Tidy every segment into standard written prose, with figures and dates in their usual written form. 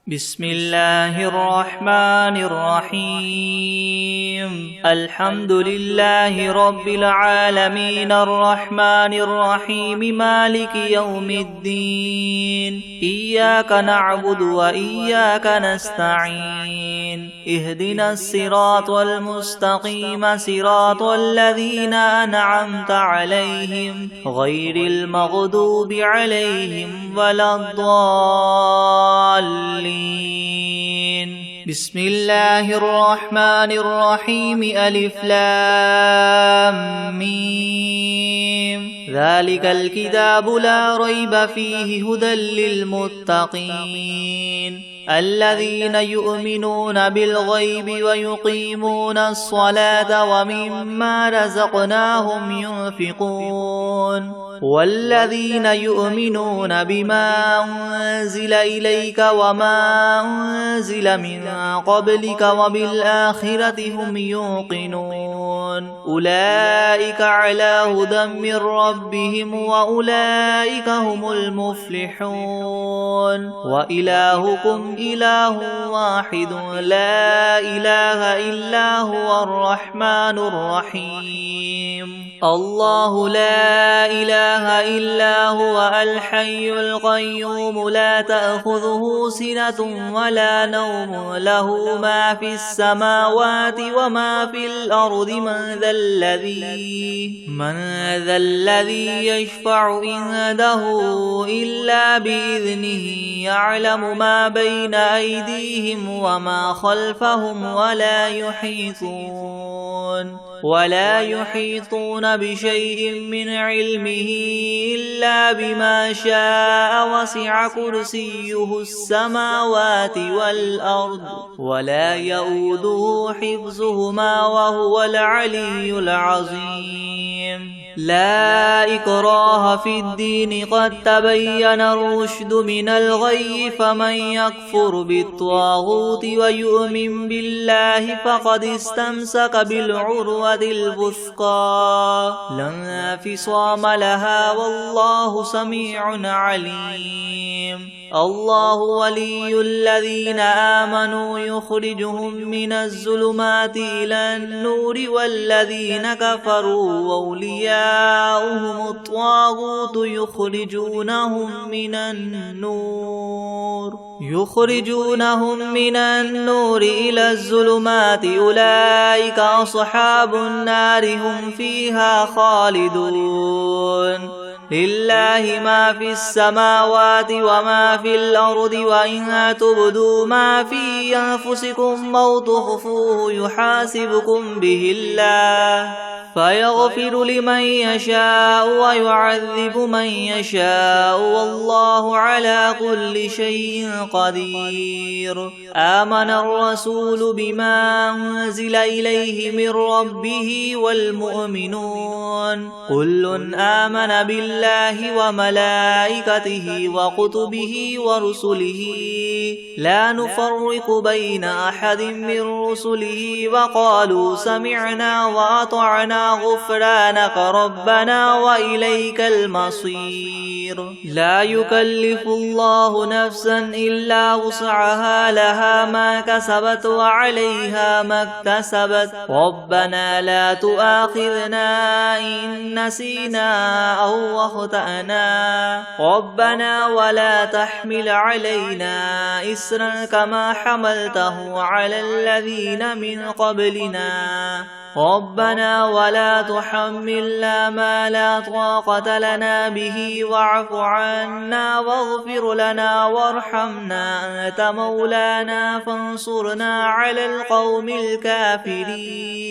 بسم الله الرحمن الرحيم الحمد لله رب العالمين الرحمن الرحيم مالك يوم الدين إياك نعبد وإياك نستعين اهدنا الصراط المستقيم صراط الذين أنعمت عليهم غير المغضوب عليهم ولا الضالين. بسم الله الرحمن الرحيم ألف لام ميم ذلك الكتاب لا ريب فيه هدى للمتقين الذين يؤمنون بالغيب ويقيمون الصلاة ومما رزقناهم ينفقون والذين يؤمنون بما أنزل إليك وما أنزل من قبلك وبالآخرة هم يوقنون أولئك على هدى من ربهم وأولئك هم المفلحون وإلهكم إله واحد لا إله إلا هو الرحمن الرحيم الله لا إله إلا هو الحي القيوم لا تأخذه سنة ولا نوم له ما في السماوات وما في الأرض من ذا الذي يشفع عنده إلا بإذنه يعلم ما بين أيديهم وما خلفهم ولا يحيطون بشيء من علمه إلا بما شاء وسع كرسيه السماوات والأرض ولا يؤوده حفظهما وهو العلي العظيم لا إكراه في الدين قد تبين الرشد من الغي فمن يكفر بالطاغوت ويؤمن بالله فقد استمسك بالعروة الوثقى لا انفصام لها والله سميع عليم الله ولي الذين آمنوا يخرجهم من الظلمات إلى النور والذين كفروا أولياؤهم الطاغوت يخرجونهم من النور إلى الظلمات أولئك أصحاب النار هم فيها خالدون لله ما في السماوات وما في الأرض وإن تبدوا ما في أنفسكم أو تخفوه يحاسبكم به الله فيغفر لمن يشاء ويعذب من يشاء والله على كل شيء قدير آمن الرسول بما أنزل إليه من ربه والمؤمنون كل آمن بالله وملائكته وكتبه ورسله لا نفرق بين أحد من رسله وقالوا سمعنا وأطعنا غفرانك ربنا وإليك المصير لا يكلف الله نفسا إلا وسعها لها ما كسبت وعليها ما اكتسبت ربنا لا تؤاخذنا إن نسينا أو أخطأنا ربنا ولا تحمل علينا إسرا كما حملته على الذين من قبلنا ربنا ولا تحملنا ما لا طاقة لنا به واعف عنا واغفر لنا وارحمنا أنت مولانا فانصرنا على القوم الكافرين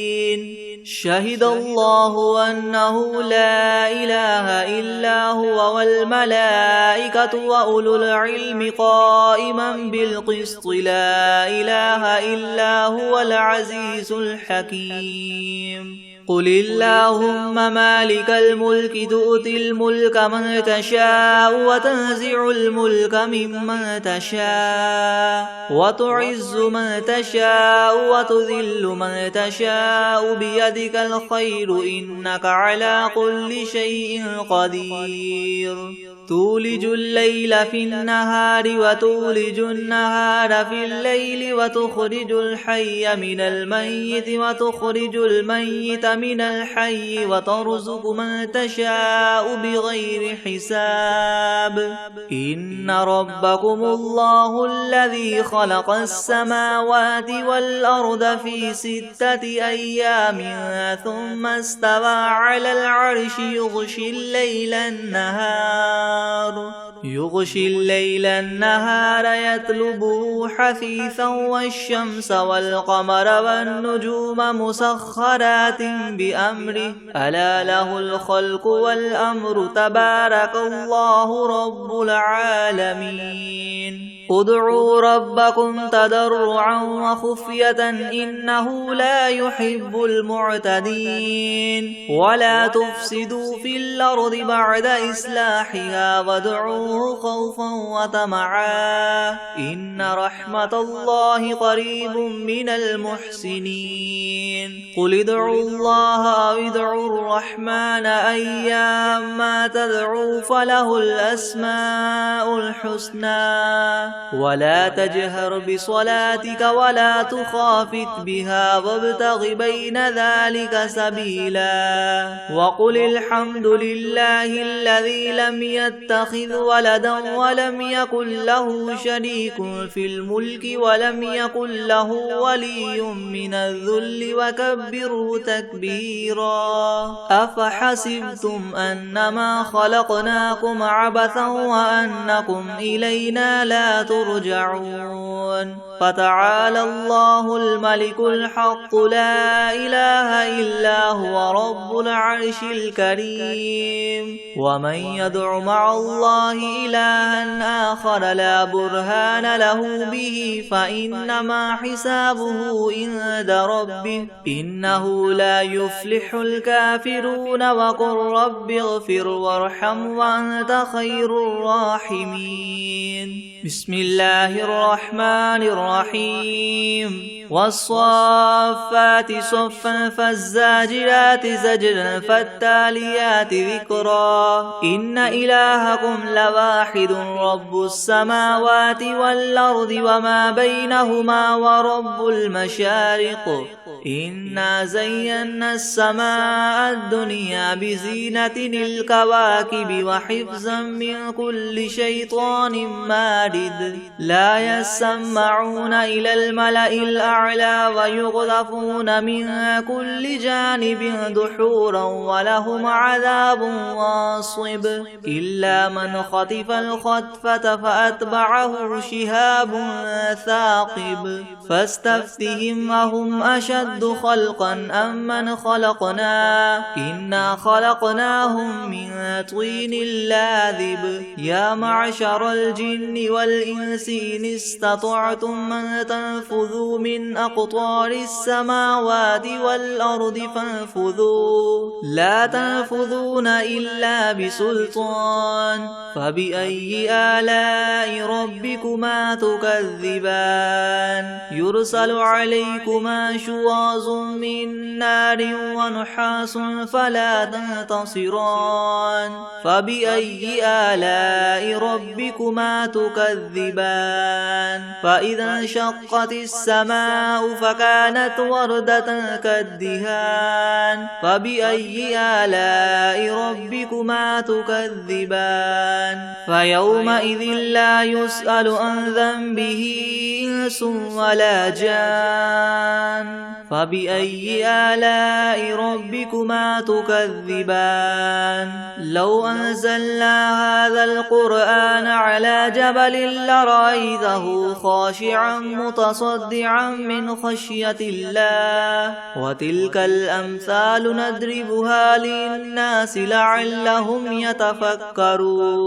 شهد الله أنه لا إله إلا هو والملائكة وأولو العلم قائما بالقسط لا إله إلا هو العزيز الحكيم قل اللهم مالك الملك تؤتي الملك من تشاء وتنزع الملك ممن تشاء وتعز من تشاء وتذل من تشاء بيدك الخير إنك على كل شيء قدير تولج الليل في النهار وتولج النهار في الليل وتخرج الحي من الميت وتخرج الميت من الحي وترزق من تشاء بغير حساب إن ربكم الله الذي خلق السماوات والأرض في 6 أيام ثم استوى على العرش يغشي الليل النهار يطلبه حثيثا والشمس والقمر والنجوم مسخرات بأمره ألا له الخلق والأمر تبارك الله رب العالمين ادعوا ربكم تضرعا وخفية إنه لا يحب المعتدين ولا تفسدوا في الأرض بعد إصلاحها وادعوه خوفا وطمعا إن رحمة الله قريب من المحسنين قل ادعوا الله أو ادعوا الرحمن أيما تدعوا فله الأسماء الحسنى ولا تجهر بصلاتك ولا تخافت بها وابتغ بين ذلك سبيلا وقل الحمد لله الذي لم يتخذ ولدا ولم يكن له شريك في الملك ولم يكن له ولي من الذل وكبره تكبيرا أفحسبتم أنما خلقناكم عبثا وأنكم إلينا لا ترجعون فتعالى الله الملك الحق لا إله إلا هو رب العرش الكريم ومن يدع مع الله إلها آخر لا برهان له به فإنما حسابه عند ربه إنه لا يفلح الكافرون وقل رب اغفر وارحم وأنت خير الراحمين بسم الله الرحمن الرحيم والصافات صفا فالزاجرات زجرا فالتاليات ذكرا إن إلهكم لواحد رب السماوات والأرض وما بينهما ورب المشارق إنا زينا السماء الدنيا بزينة الكواكب وحفظا من كل شيطان مارد لا يسمعون إلى الملأ الأعلى ويقذفون من كل جانب دحورا ولهم عذاب واصب إلا من خطف الخطفة فأتبعه شهاب ثاقب فاستفتهم أهم أشد خلقا أم من خلقنا إنا خلقناهم من طين لاذب يا معشر الجن والإنس إن استطعتم من تنفذوا من أقطار السماوات والأرض فانفذوا لا تنفذون إلا بسلطان فبأي آلاء ربكما تكذبان يرسل عليكما شواظ من نار ونحاس فلا تنتصران فبأي آلاء ربكما تكذبان فإذا انشقت السماء فكانت وردة كالدهان فبأي آلاء ربكما تكذبان فيومئذ لا يسأل عن ذنبه إنس ولا جان فبأي آلاء ربكما تكذبان لو أنزلنا هذا القرآن على جبل لرأيته خاشعا متصدعا من خشية الله وتلك الأمثال نضربها للناس لعلهم يتفكرون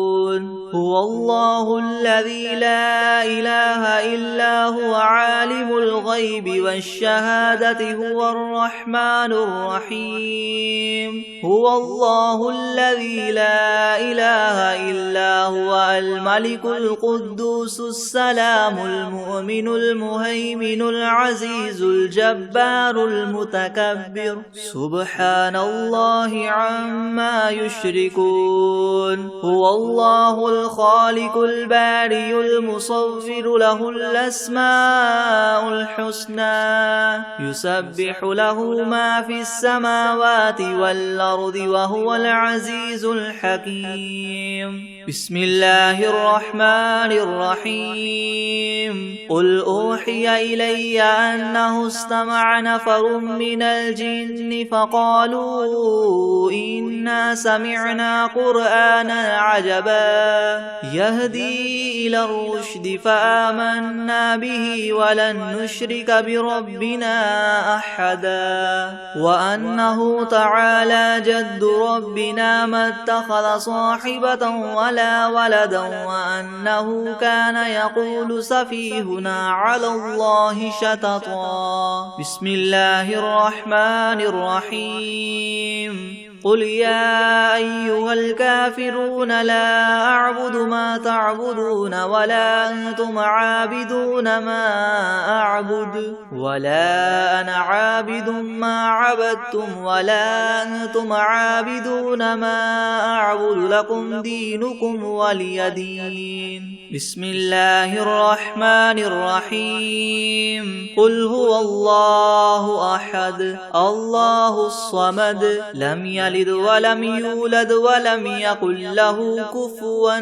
هو الله الذي لا إله إلا هو عالم الغيب والشهادة هو الرحمن الرحيم هو الله الذي لا إله إلا هو الملك القدوس السلام المؤمن المهيمن العزيز الجبار المتكبر سبحان الله عما يشركون هو الله الخالق البارئ المصور له الأسماء الحسنى يسبح له ما في السماوات والأرض وهو العزيز الحكيم بسم الله الرحمن الرحيم قل أوحي إلي أنه استمع نفر من الجن فقالوا إنا سمعنا قرآنا عجبا يهدي إلى الرشد فآمنا به ولن نشرك بربنا أحدا وأنه تعالى جد ربنا ما اتخذ صاحبة ولا ولدا وأنه كان يقول سفيهنا على الله شططا بسم الله الرحمن الرحيم قل يا أيها الكافرون لا أعبد ما تعبدون ولا أنتم عابدون ما أعبد ولا أنا عابد ما عبدتم ولا أنتم عابدون ما أعبد لكم دينكم ولي دين بسم الله الرحمن الرحيم قل هو الله أحد الله الصمد لم يلد ولم يولد ولم يكن له كفوا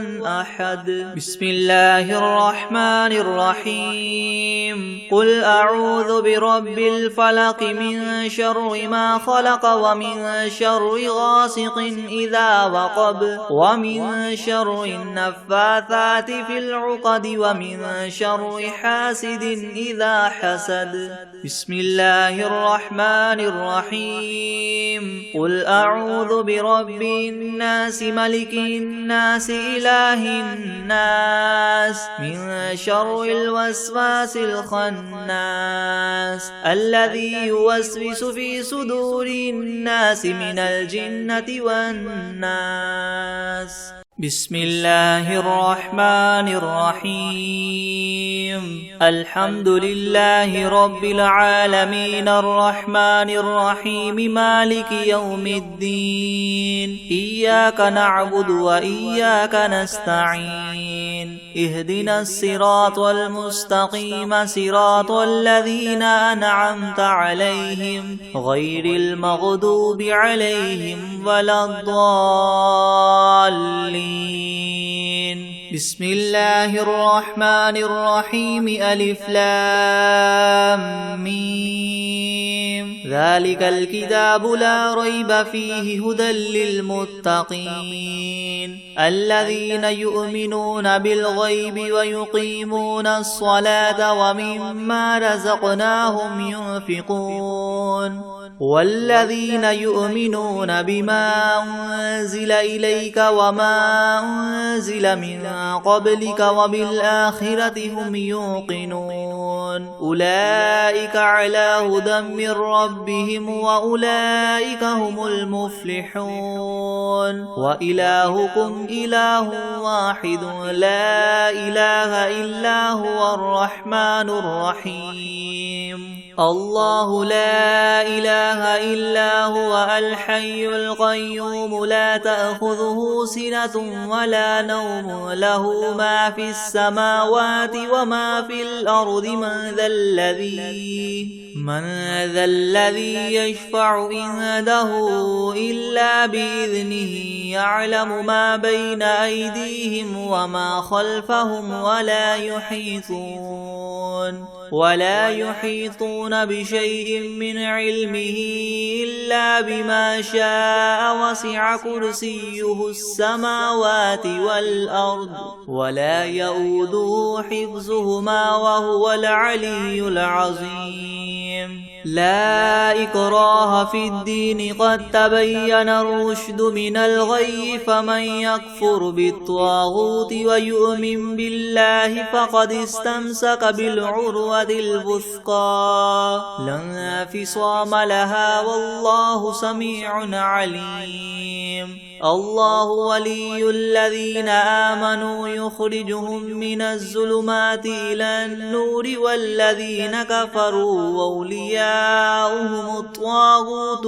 أحد بسم الله الرحمن الرحيم قل أعوذ برب الفلق من شر ما خلق ومن شر غاسق إذا وقب ومن شر النفاثات في العقد ومن شر حاسد إذا حسد بسم الله الرحمن الرحيم قل أعوذ برب الناس ملك الناس إله الناس من شر الوسواس الخناس الذي يوسوس في صدور الناس من الجنة والناس بسم الله الرحمن الرحيم الحمد لله رب العالمين الرحمن الرحيم مالك يوم الدين إياك نعبد وإياك نستعين اهدنا الصراط المستقيم صراط الذين أنعمت عليهم غير المغضوب عليهم ولا الضالين بسم الله الرحمن الرحيم ألف لام ميم ذلك الكتاب لا ريب فيه هدى للمتقين الذين يؤمنون بالغيب ويقيمون الصلاة ومما رزقناهم ينفقون والذين يؤمنون بما أنزل إليك وما أنزل من قبلك وبالآخرة هم يوقنون أولئك على هدى من ربهم وأولئك هم المفلحون وإلهكم إله واحد لا إله إلا هو الرحمن الرحيم الله لا إله إلا هو الحي القيوم لا تأخذه سنة ولا نوم له ما في السماوات وما في الأرض من ذا الذي يشفع عنده إلا بإذنه يعلم ما بين أيديهم وما خلفهم ولا يحيطون بشيء من علمه إلا بما شاء وسع كرسيه السماوات والأرض ولا يؤوده حفظهما وهو العلي العظيم لا إكراه في الدين قد تبين الرشد من الغي فمن يكفر بالطاغوت ويؤمن بالله فقد استمسك بالعروة الوثقى لا انفصام لها والله سميع عليم الله ولي الذين آمنوا يخرجهم من الظلمات إلى النور والذين كفروا أولياؤهم الطاغوت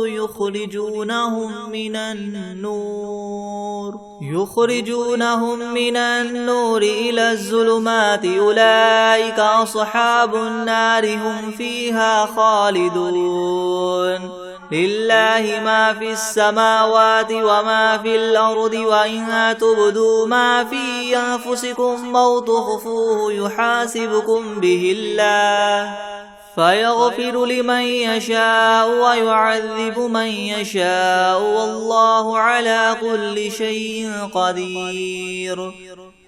يخرجونهم من النور إلى الظلمات أولئك أصحاب النار هم فيها خالدون لله ما في السماوات وما في الأرض وإن تبدوا ما في أنفسكم أو تخفوه يحاسبكم به الله فيغفر لمن يشاء ويعذب من يشاء والله على كل شيء قدير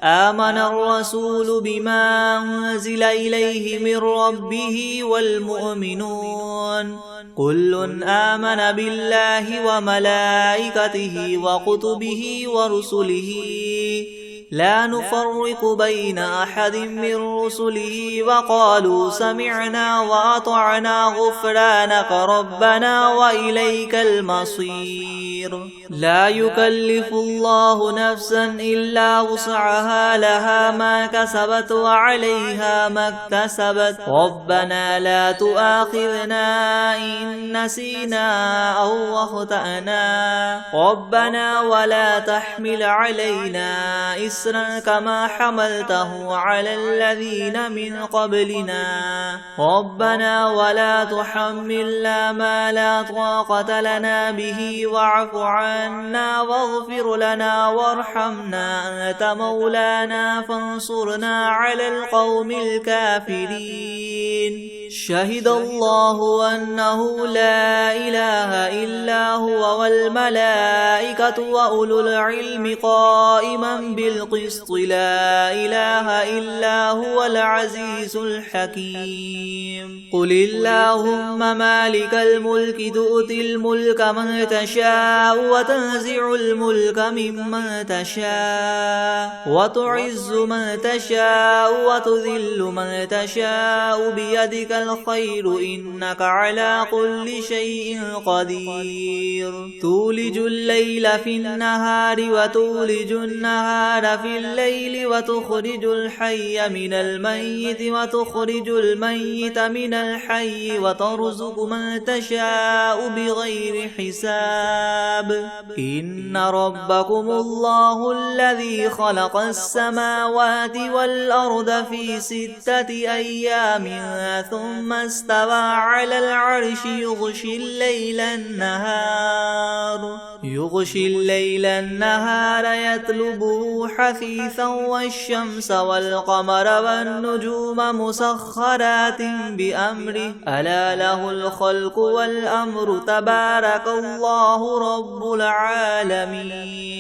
آمن الرسول بما أنزل إليه من ربه والمؤمنون كل آمن بالله وملائكته وكتبه ورسله لا نفرق بين أحد من رسله وقالوا سمعنا وأطعنا غفرانك ربنا وإليك المصير لا يكلف الله نفسا إلا وسعها لها ما كسبت وعليها ما اكتسبت ربنا لا تؤاخذنا إن نسينا أو أخطأنا ربنا ولا تحمل علينا إسرا كما حملته على الذين من قبلنا ربنا ولا تحملنا ما لا طاقة لنا به واعف عنا واغفر لنا وارحمنا أنت مولانا فانصرنا على القوم الكافرين شهد الله أنه لا إله إلا هو والملائكة وأولو العلم قائما بالقسط لا إله إلا هو العزيز الحكيم قل اللهم مالك الملك تؤتي الملك من تشاء وتنزع الملك ممن تشاء وتعز من تشاء وتذل من تشاء بيدك الخير إنك على كل شيء قدير تولج الليل في النهار وتولج النهار في الليل وتخرج الحي من الميت وتخرج الميت من الحي وترزق من تشاء بغير حساب إن ربكم الله الذي خلق السماوات والأرض في 6 أيام ثم استوى على العرش يغشي الليل النهار يطلبه حثيثا والشمس والقمر والنجوم مسخرات بأمره ألا له الخلق والأمر تبارك الله رب العالمين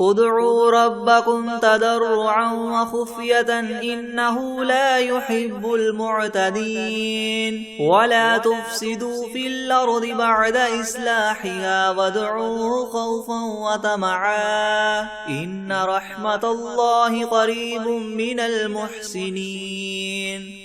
ادعوا ربكم تضرعا وخفية إنه لا يحب المعتدين ولا تفسدوا في الأرض بعد إصلاحها وادعوه خوفا وطمعا إن رحمة الله قريب من المحسنين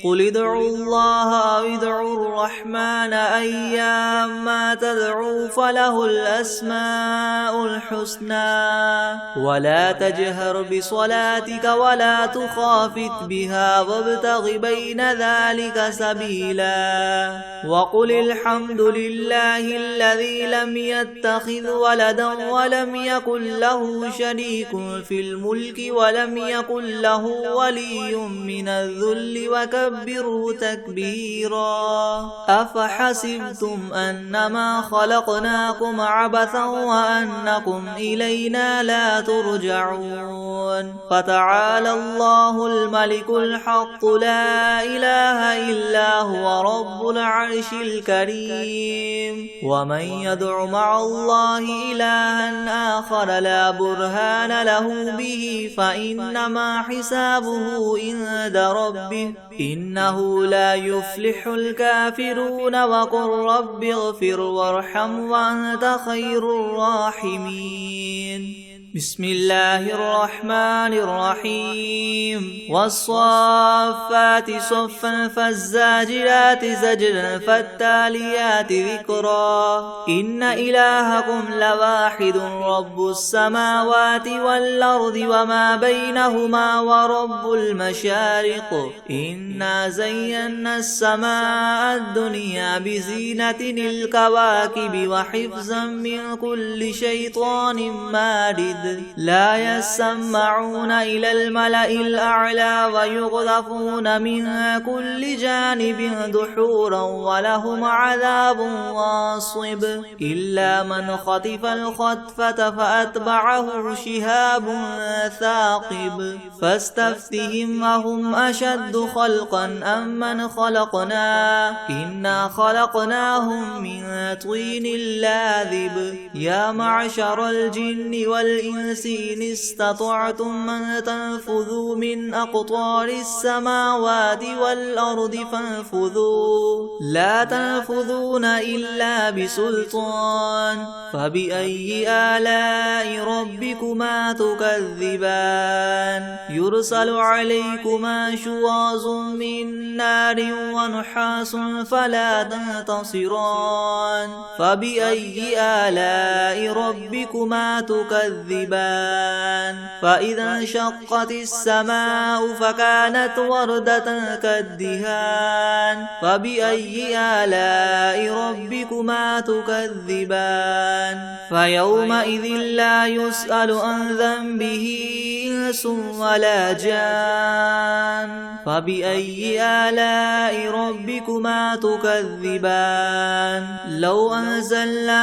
قل ادعوا الله أو ادعوا الرحمن أيما تدعوا فله الأسماء الحسنى ولا تجهر بصلاتك ولا تخافت بها وابتغ بين ذلك سبيلا وقل الحمد لله الذي لم يتخذ ولدا ولم يكن له شريك في الملك ولم يكن له ولي من الذل وكبره تكبيرا أفحسبتم أنما خلقناكم عبثا وأنكم إلينا لا ترجعون فتعالى الله الملك الحق لا إله إلا هو رب العرش الكريم ومن يدع مع الله إلها آخر لا برهان له به فإنما حسابه عند ربه إنه لا يفلح الكافرون وقل رب اغفر وارحم وأنت خير الراحمين بسم الله الرحمن الرحيم والصافات صفا فالزاجرات زجرا فالتاليات ذكرا إن إلهكم لواحد رب السماوات والأرض وما بينهما ورب المشارق إنا زينا السماء الدنيا بزينة الكواكب وحفظا من كل شيطان مارد لا يسمعون إلى الملأ الأعلى ويغذفون من كل جانب دحورا ولهم عذاب واصب إلا من خطف الخطفة فأتبعه شهاب ثاقب فاستفتهم أهم أشد خلقا أم من خلقنا إنا خلقناهم من طين لاذب يا معشر الجن والإنس إن استطعتم أن تنفذوا من أقطار السماوات والأرض فانفذوا لا تنفذون إلا بسلطان فبأي آلاء ربكما تكذبان يرسل عليكما شواظ من نار ونحاس فلا تنتصران فبأي آلاء ربكما تكذبان فإذا انشقت السماء فكانت وردة كالدهان فبأي آلاء ربكما تكذبان فيومئذ لا يسأل عن ذنبه إنس ولا جان فبأي آلاء ربكما تكذبان لو أنزلنا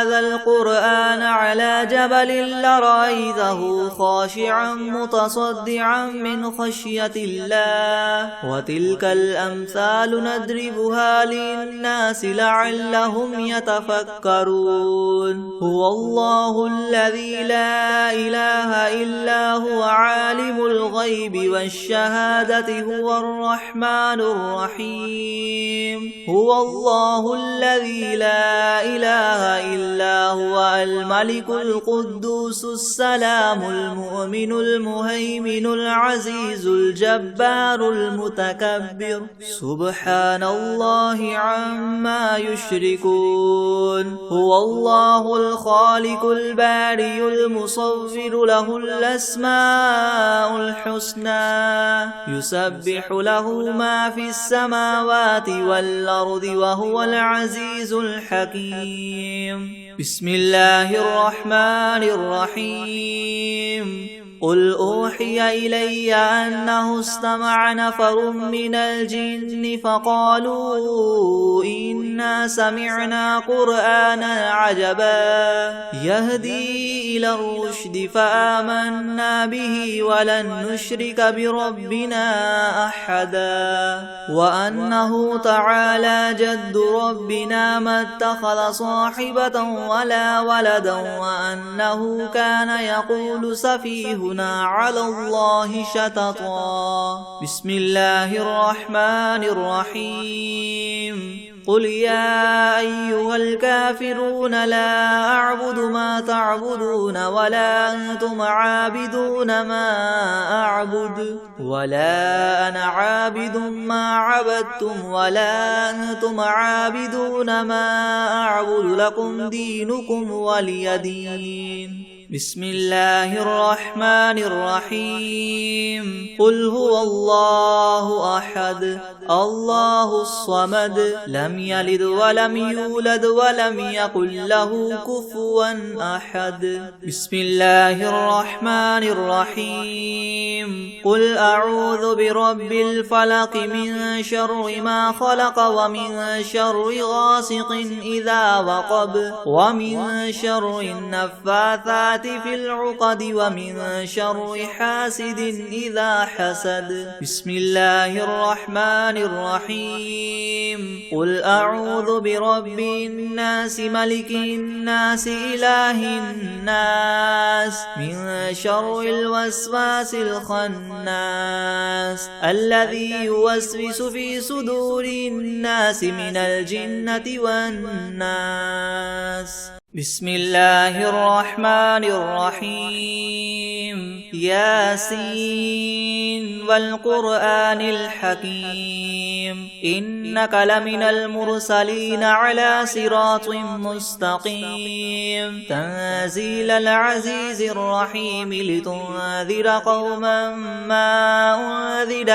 هذا القرآن على جبل لرأيته خاشعا متصدعا من خشية الله وتلك الأمثال نضربها للناس لعلهم يتفكرون هو الله الذي لا إله إلا هو عالم الغيب والشهادة هو الرحمن الرحيم هو الله الذي لا إله إلا هو الملك القدوس السلام المؤمن المهيمن العزيز الجبار المتكبر سبحان الله عما يشركون هو الله الخالق البارئ المصور له الأسماء الحسنى يسبح له ما في السماوات والأرض وهو العزيز الحكيم بسم الله الرحمن الرحيم قل أوحي إلي أنه استمع نفر من الجن فقالوا إنا سمعنا قرآنا عجبا يهدي إلى الرشد فآمنا به ولن نشرك بربنا أحدا وأنه تعالى جد ربنا ما اتخذ صاحبة ولا ولدا وأنه كان يقول سفيهنا على الله شططا بسم الله الرحمن الرحيم قل يا أيها الكافرون لا أعبد ما تعبدون ولا أنتم عابدون ما أعبد ولا أنا عابد ما عبدتم ولا أنتم عابدون ما أعبد لكم دينكم ولي دين بسم الله الرحمن الرحيم قل هو الله أحد الله الصمد لم يلد ولم يولد ولم يكن له كفوا أحد بسم الله الرحمن الرحيم قل أعوذ برب الفلق من شر ما خلق ومن شر غاسق إذا وقب ومن شر النفاثات النفاثات في العقد ومن شر حاسد إذا حسد. بسم الله الرحمن الرحيم. قل أعوذ برب الناس ملك الناس إله الناس من شر الوسواس الخناس الذي يوسوس في صدور الناس من الجنة والناس. بسم الله الرحمن الرحيم. ياسين والقرآن الحكيم إنك لمن المرسلين على صراط مستقيم تنزيل العزيز الرحيم لتنذر قوما ما أنذر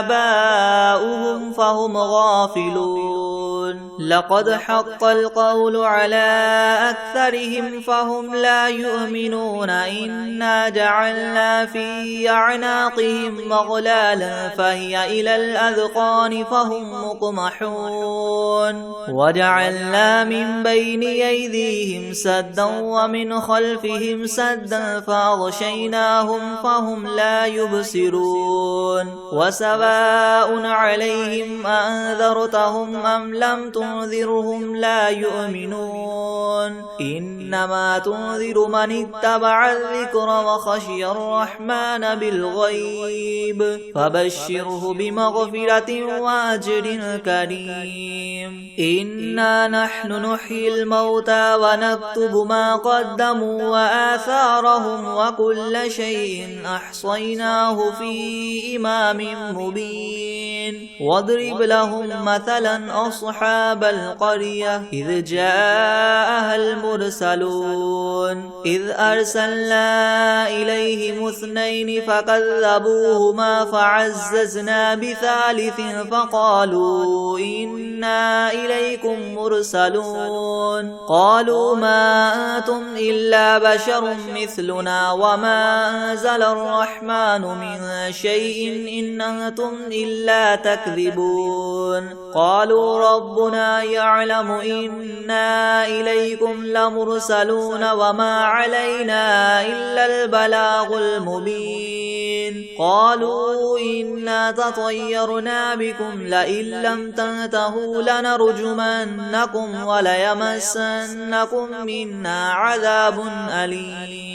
آباؤهم فهم غافلون. لقد حق القول على أكثرهم فهم لا يؤمنون. إنا جعلنا في أعناقهم أغلالا فهي إلى الأذقان فهم مقمحون. وجعلنا من بين أيديهم سدا ومن خلفهم سدا فأغشيناهم فهم لا يبصرون. وسواء عليهم أنذرتهم أم لم تنذرهم لا يؤمنون. إنما تنذر من اتبع الذكر وخشي الرحمن بالغيب فبشره بمغفرة وأجر كريم. إنا نحن نحيي الموتى ونكتب ما قدموا وآثارهم وكل شيء أحصيناه في إمام مبين. واضرب لهم مثلا أصحاب القرية إذ جاءها المرسلون إذ أرسلنا إليهم اثنين فكذبوهما فعززنا بثالث فقالوا إنا إليكم مرسلون. قالوا ما أنتم إلا بشر مثلنا وما أنزل الرحمن من شيء إن أنتم إلا تكذبون. قالوا ربنا يعلم إنا إليكم لمرسلون وما علينا إلا البلاغ المبين. قالوا إنا تطيرنا بكم لئن لم تنتهوا لنرجمنكم وليمسنكم منا عذاب أليم.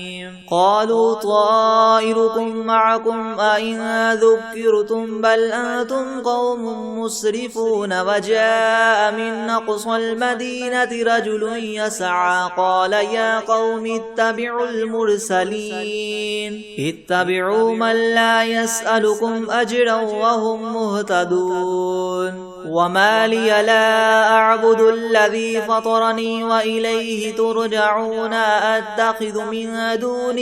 قالوا طائركم معكم أئن ذكرتم بل أنتم قوم مسرفون. وجاء من أقصى المدينة رجل يسعى قال يا قوم اتبعوا المرسلين اتبعوا من لا يسألكم أجرا وهم مهتدون. وما لي لا أعبد الذي فطرني وإليه ترجعون. أتخذ من دونه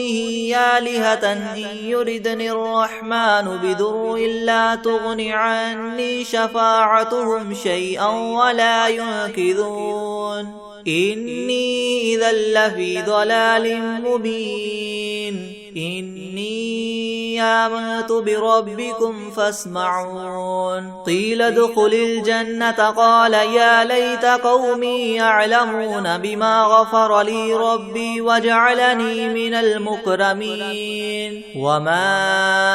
آلهة إن يردني الرحمن بضر لا تغن عني شفاعتهم شيئا ولا ينقذون. إني إذا لفي ضلال مبين. إني آمنت بربكم فاسمعون. قيل ادخل الجنة قال يا ليت قومي يعلمون بما غفر لي ربي وجعلني من المكرمين. وما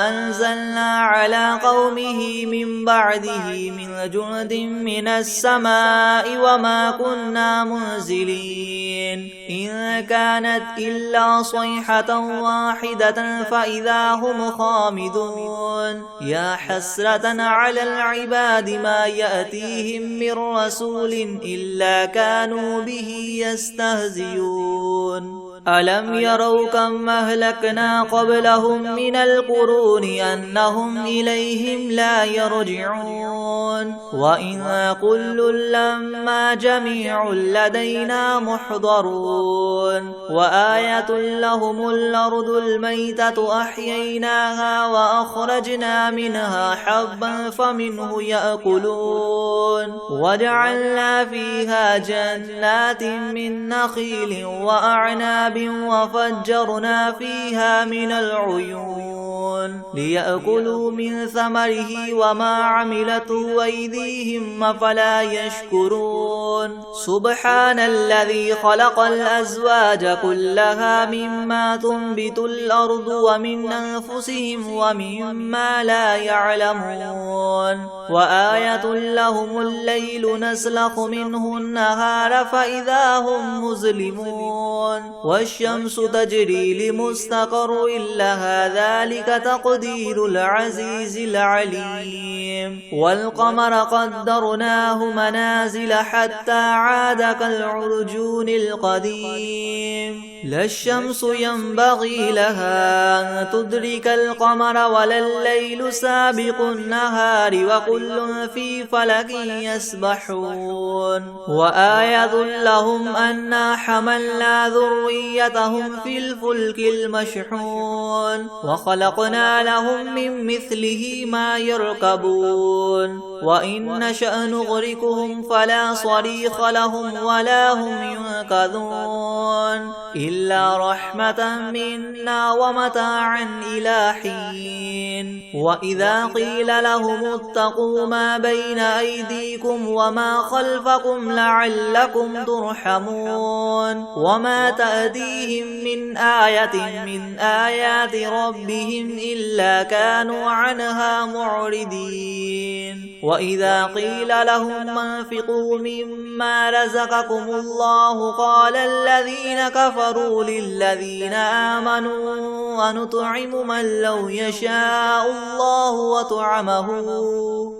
أنزلنا على قومه من بعده من جند من السماء وما كنا منزلين. إن كانت إلا صيحة واحدة فإذا هم خامدون. يا حسرة على العباد ما يأتيهم من رسول إلا كانوا به يستهزئون. ألم يروا كم أهلكنا قبلهم من القرون أنهم إليهم لا يرجعون. وإن كل لما جميع لدينا محضرون. وآية لهم الأرض الميتة أحييناها وأخرجنا منها حبا فمنه يأكلون. وجعلنا فيها جنات من نخيل وأعناب أعناب وفجرنا فيها من العيون ليأكلوا من ثمره وما عملته أيديهم أفلا يشكرون سبحان الذي خلق الأزواج كلها مما تنبت الأرض ومن أنفسهم ومما لا يعلمون وآية لهم الليل نسلخ منه النهار فإذا هم مظلمون والشمس تجري لمستقر لها ذلك تقدير العزيز العليم والقمر قدرناه منازل حتى عاد كالعرجون القديم لا الشمس ينبغي لها أن تدرك القمر ولا الليل سابق النهار وكل في فلك يسبحون وآية لهم أنا حملنا ذريتهم في الفلك المشحون وخلقنا لهم من مثله ما يركبون وإن نشأ نغرقهم فلا صريخ لهم ولا هم ينقذون إلا رحمة منا ومتاعا إلى حين وإذا قيل لهم اتقوا ما بين أيديكم وما خلفكم لعلكم ترحمون وما تأتيهم من آية من آيات ربهم إلا كانوا عنها معرضين وإذا قيل لهم انفقوا مما رزقكم الله قال الذين كفروا للذين آمنوا أنطعم من لو يشاء الله وطعمه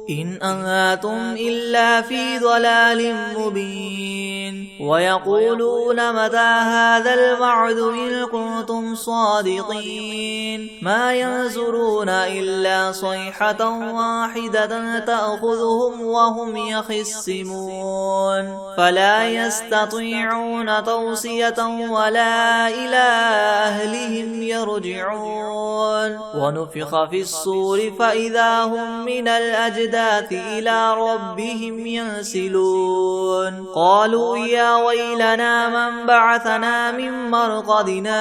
إن أنتم إلا في ضلال مبين ويقولون متى هذا الوعد إن كنتم صادقين ما ينظرون إلا صيحة واحدة تأخذهم وهم يخصمون فلا يستطيعون توصية ولا إلى أهلهم يرجعون ونفخ في الصور فإذا هم من الأجداث إلى ربهم ينسلون قالوا يا ويلنا من بعثنا من مرقدنا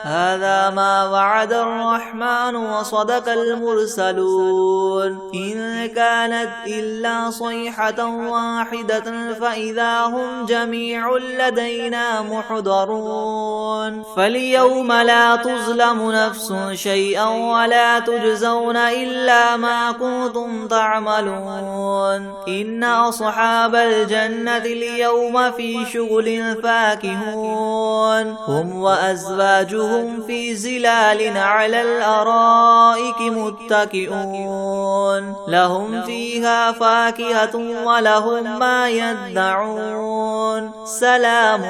هذا ما وعد الرحمن وصدق المرسلون إن كانت إلا صيحة واحدة فإذا هم جميع لدينا محضرون فاليوم لا تظلم نفس شيئا ولا تجزون إلا ما كنتم تعملون إن أصحاب الجنة اليوم في شغل فاكهون هم وأزواجهم في زلال على الأرائك متكئون لهم فيها فاكهة ولهم ما يدعون سلام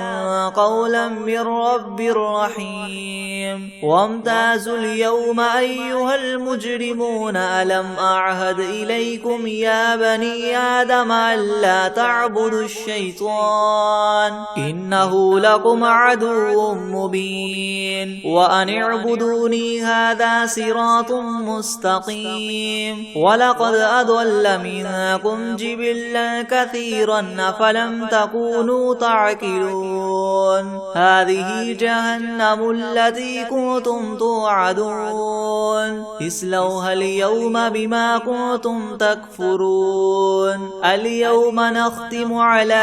قولا من رب رحيم وامتازوا اليوم أيها المجرمون ألم أعهد إليكم يا بني آدم ألا تعبدوا الشيطان إنه لكم عدو مبين وأن اعبدوني هذا صراط مستقيم ولقد أضل منكم جبلا كثيرا أفلم تكونوا تعقلون هذه جهنم التي كنتم توعدون اصلوها اليوم بما كنتم تكفرون اليوم نختم على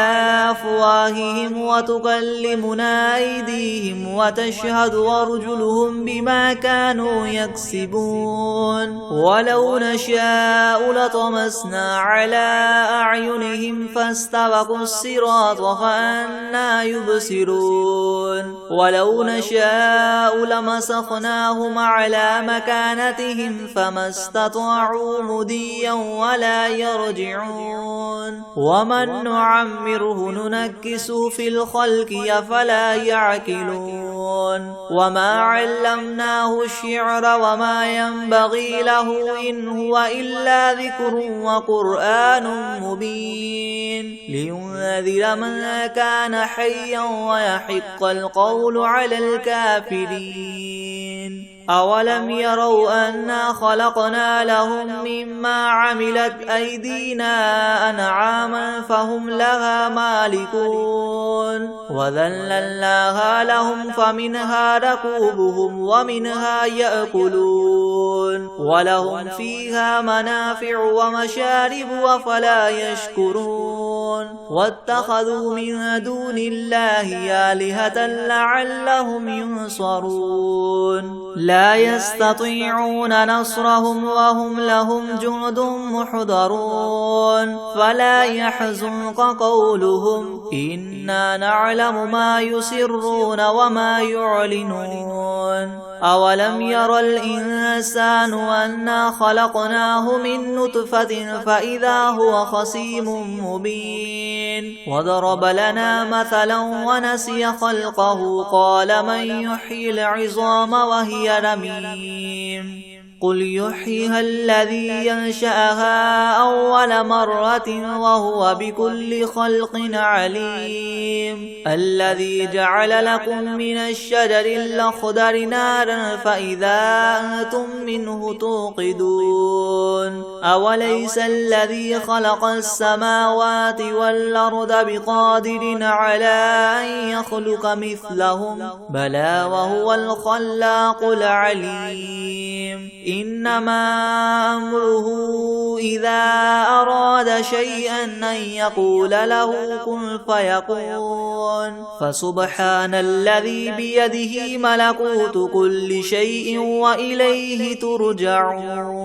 أفواههم وتكلمنا أيديهم وتشهد أرجلهم بما كانوا يكسبون ولو نشاء لطمسنا على أعينهم فاستبقوا الصراط فأنا يبصرون ولو نشاء لمسخناهم على مكانتهم فما استطاعوا مديا ولا يرجعون ومن نعمره ننكسه في الخلق أفلا يعقلون وما علمناه الشعر وما ينبغي له إن هو إلا ذكر وقرآن مبين لينذر من كان حيا ويحق القول على الكافرين أولم يروا أنا خلقنا لهم مما عملت أيدينا أنعاما فهم لها مالكون وذللناها لهم فمنها ركوبهم ومنها يأكلون ولهم فيها منافع ومشارب أفلا يشكرون واتخذوا من دون الله آلهة لعلهم ينصرون لا يستطيعون نصرهم وهم لهم جند محضرون فلا يحزنك قولهم إنا نعلم ما يسرون وما يعلنون أولم ير الإنسان أنا خلقناه من نطفة فإذا هو خصيم مبين وضرب لنا مثلا ونسي خلقه قال من يحيي العظام وهي رميم قل يحييها الذي ينشأها أول مرة وهو بكل خلق عليم الذي جعل لكم من الشجر الأخضر نارا فإذا أنتم منه توقدون أوليس الذي خلق السماوات والأرض بقادر على أن يخلق مثلهم بلى وهو الخلاق العليم إنما أمره إذا أراد شيئا أن يقول له كن فيكون فسبحان الذي بيده ملكوت كل شيء وإليه ترجعون.